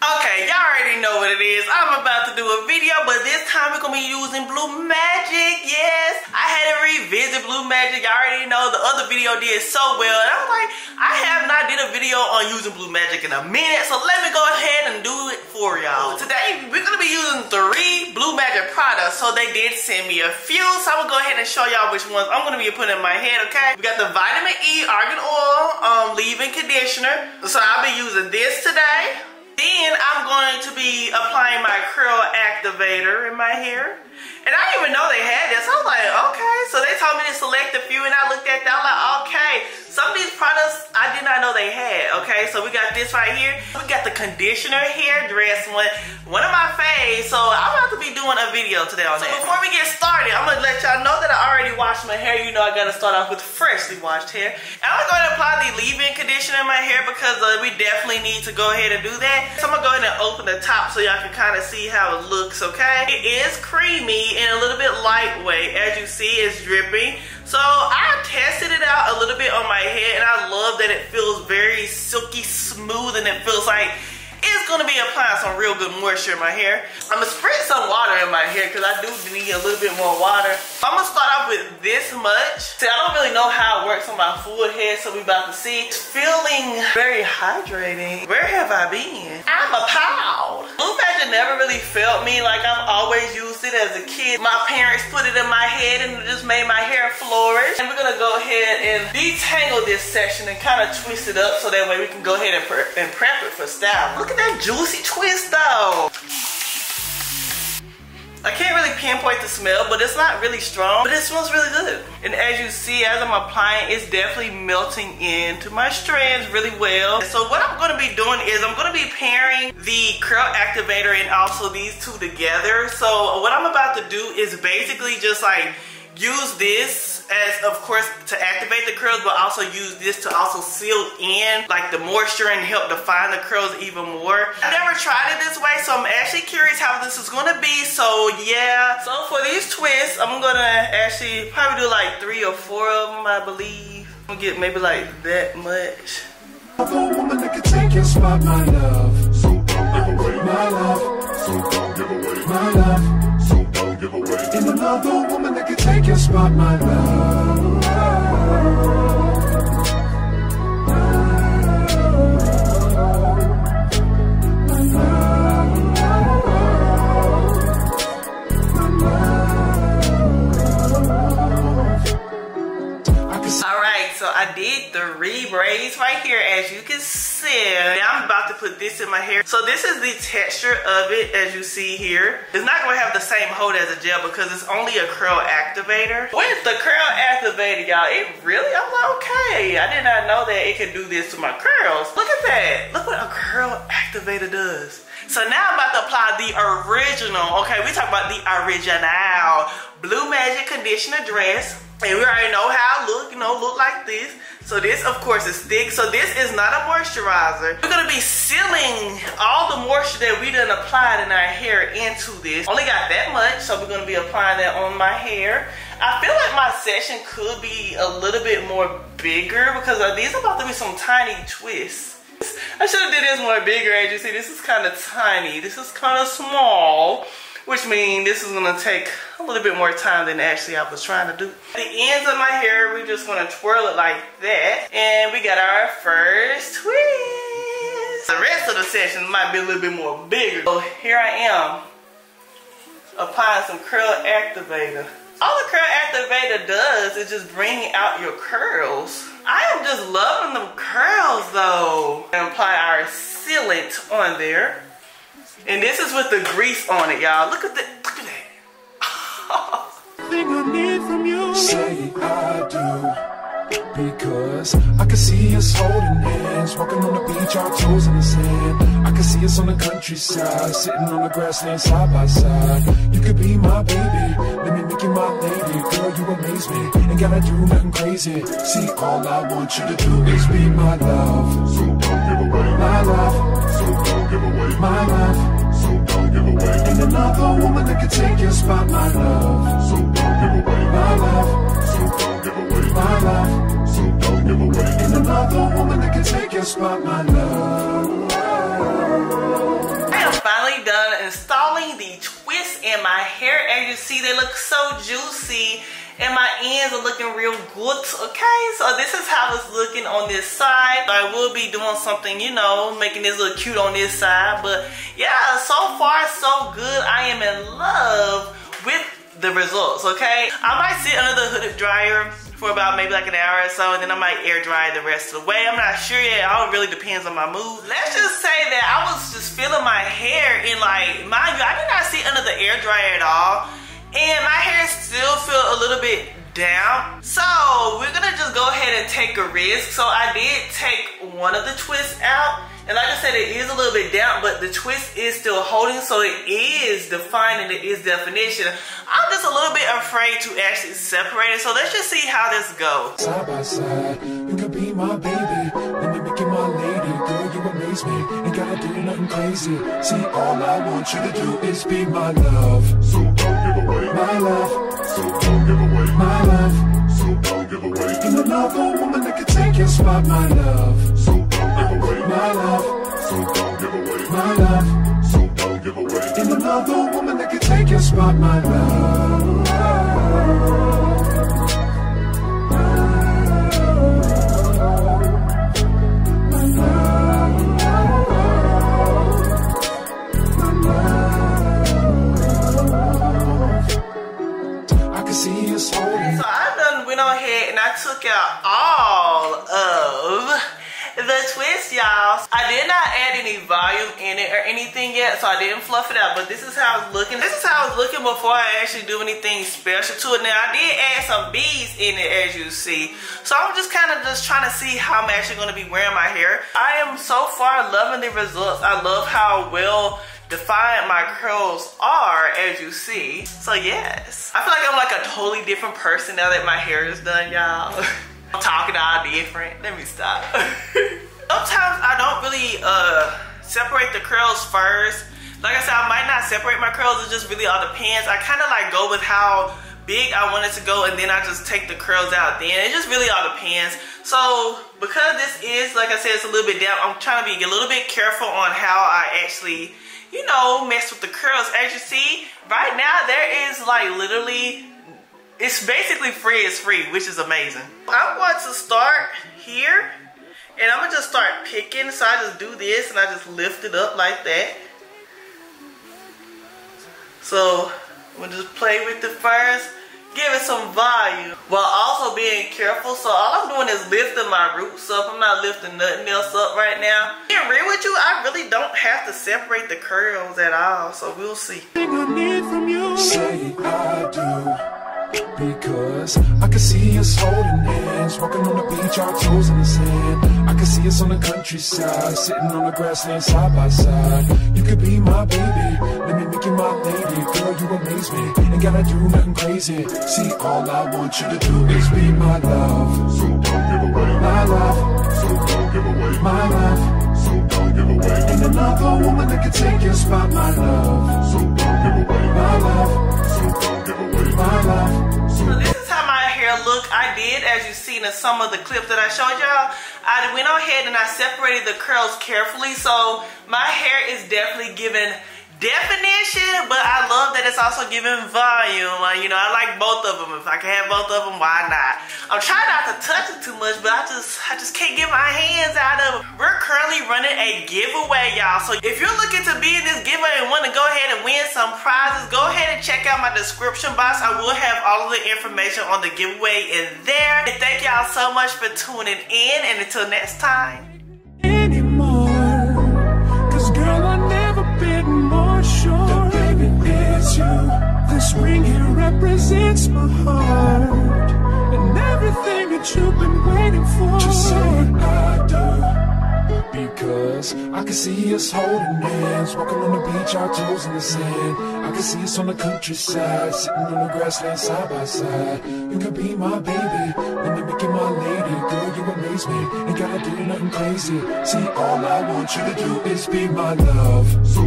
Okay, y'all already know what it is. I'm about to do a video, but this time we're gonna be using Blue Magic. Yes, I had to revisit Blue Magic. Y'all already know the other video did so well, and I was like, I have not did a video on using Blue Magic in a minute, so let me go ahead and do it for y'all. Today, we're gonna be using 3 Blue Magic products, so they did send me a few, so I'm gonna go ahead and show y'all which ones I'm gonna be putting in my head, okay? We got the Vitamin E Argan Oil leave-in conditioner, so I'll be using this today. Then I'm going to be applying my curl activator in my hair. And I didn't even know they had this. I was like, okay. So they told me to select a few and I looked at that. I was like, okay. Some of these products I did not know they had. Okay, so we got this right here. We got the conditioner hair dress one of my faves. So I'm about to be doing a video today on that. So before we get started, I'm gonna let y'all know that I already washed my hair. You know I gotta start off with freshly washed hair. And I'm gonna go ahead and apply the leave-in conditioner in my hair because we definitely need to go ahead and do that. So I'm gonna go ahead and open the top so y'all can kind of see how it looks, okay? It is creamy and a little bit lightweight. As you see, it's dripping. So I tested it out a little bit on my head and I love that it feels very silky smooth and it feels like it's gonna be applying some real good moisture in my hair. I'm gonna spritz some water in my hair because I do need a little bit more water. I'm gonna start off with this much. See, I don't really know how it works on my full head, so we about to see. It's feeling very hydrating. Where have I been? I'm appalled. Blue Magic never really felt me like I've always used it as a kid. My parents put it in my head and it just made my hair flourish. And we're gonna go ahead and detangle this section and kind of twist it up so that way we can go ahead and prep it for styling. Look at that juicy twist though. I can't really pinpoint the smell, but it's not really strong, but it smells really good. And as you see, as I'm applying, it's definitely melting into my strands really well. So what I'm gonna be doing is I'm gonna be pairing the curl activator and also these two together. So what I'm about to do is basically just like use this as, of course, to activate the curls, but also use this to also seal in like the moisture and help define the curls even more. I never tried it this way, so I'm actually curious how this is gonna be. So yeah, so for these twists, I'm gonna actually probably do like 3 or 4 of them, I believe. I'm gonna get maybe like that much. The woman that can take your spot, my love. So don't give away my love. So don't give away my love. So don't give away. And another woman that can take your spot, my love. So I did 3 braids right here, as you can see. Now I'm about to put this in my hair. So this is the texture of it, as you see here. It's not gonna have the same hold as a gel because it's only a curl activator. With the curl activator, y'all, it really, I'm like, okay. I did not know that it could do this to my curls. Look at that. Look what a curl activator does. So now I'm about to apply the original, okay, we talk about the original Blue Magic conditioner dress. And we already know how it look, you know, look like this. So this, of course, is thick. So this is not a moisturizer. We're gonna be sealing all the moisture that we done applied in our hair into this. Only got that much, so we're gonna be applying that on my hair. I feel like my session could be a little bit more bigger because these are about to be some tiny twists. I should have did this more bigger. As you see, this is kind of tiny. This is kind of small, which means this is gonna take a little bit more time than actually I was trying to do. The ends of my hair, we're just gonna twirl it like that. And we got our first twist. The rest of the session might be a little bit more bigger. So here I am, applying some curl activator. All the curl activator does is just bring out your curls. I am just loving them curls though. And apply our sealant on there. And this is with the grease on it, y'all. Look at that. Look at that. Thing I need from you. Say I do. Because I can see us holding hands, walking on the beach, our toes in the sand. I can see us on the countryside, sitting on the grassland side by side. You could be my baby, let me make you my lady. Girl, you amaze me, ain't gotta do nothing crazy. See, all I want you to do is be my love. So don't give away my love. So don't give away my love. So don't give away. And another woman that can take your spot, my love. So don't give away my love. So don't give away my love. So don't give away. And another woman that can take your spot, my love. the twists in my hair. As you see, they look so juicy and my ends are looking real good. Okay, so this is how it's looking on this side. I will be doing something, you know, making this look cute on this side. But yeah, so far so good. I am in love with the results, okay? I might sit under the hooded dryer for about maybe like an hour or so, and then I might air dry the rest of the way. I'm not sure yet. It all really depends on my mood. Let's just say that I was just feeling my hair, and like, mind you, I did not sit under the air dryer at all, and my hair still feel a little bit damp. So we're gonna just go ahead and take a risk. So I did take one of the twists out, and like I said, it is a little bit damp, but the twist is still holding, so it is defining, it is definition. I'm just a little bit afraid to actually separate it, so let's just see how this goes. Side by side, you could be my baby, let me make you my lady. Girl, you amaze me, ain't gotta do nothing crazy. See, all I want you to do is be my love. So don't give away my love. So don't give away my love. So don't give away. Ain't another woman that can take your spot, my love. So don't give away my love. So don't give away my love. So don't give away. Ain't another woman that can take your spot, my love. Took out all of the twist, y'all. I did not add any volume in it or anything yet, so I didn't fluff it out, but this is how it's looking. This is how it's looking before I actually do anything special to it. Now, I did add some beads in it, as you see, so I'm just kind of just trying to see how I'm actually going to be wearing my hair. I am so far loving the results. I love how well defined my curls are, as you see. So yes, I feel like I'm like a totally different person now that my hair is done, y'all. I'm talking all different. Let me stop. Sometimes I don't really separate the curls first. Like I said, I might not separate my curls. It just really all depends. I kind of like go with how big I want it to go, and then I just take the curls out then. It just really all depends. So because this is, like I said, it's a little bit damp, I'm trying to be a little bit careful on how I actually, you know, mess with the curls. As you see, right now there is like literally, it's basically frizz-free, which is amazing. I'm going to start here, and I'm gonna just start picking. So I just do this, and I just lift it up like that. So I'm gonna just play with it first, give it some volume, while also being careful. So all I'm doing is lifting my roots up. I'm not lifting nothing else up right now. Being real with you, I really don't have to separate the curls at all, so we'll see. I need from you. Say I do, because I can see us holding hands, walking on the beach, our toes in the sand. I can see us on the countryside, sitting on the grassland side by side. You could be my baby, let me make you my lady. Girl, you amaze me, ain't gotta do nothing crazy. See, all I want you to do is be my love. So don't give away my love. So don't give away my love. So don't give away. Ain't another woman that can take your spot, my love. So don't give away my love. So don't give away my love. So this is how my hair look. I did, as you seen in some of the clips that I showed y'all, I went ahead and I separated the curls carefully. So my hair is definitely giving definition, but I love that it's also giving volume. You know, I like both of them. If I can have both of them, why not? I'm trying not to touch it too much, but I just can't get my hands out of it. We're currently running a giveaway, y'all. So if you're looking to be in this giveaway and want to go ahead and win some prizes, go ahead and check out my description box. I will have all of the information on the giveaway in there. And thank y'all so much for tuning in, and until next time. Sure, baby, it's you. This ring here represents my heart and everything that you've been waiting for. Just say I do, because I can see us holding hands, walking on the beach, our toes in the sand. I can see us on the countryside, sitting on the grassland side by side. You could be my baby, let me make you my lady. Girl, you amaze me, ain't gotta do nothing crazy. See, all I want you to do is be my love. So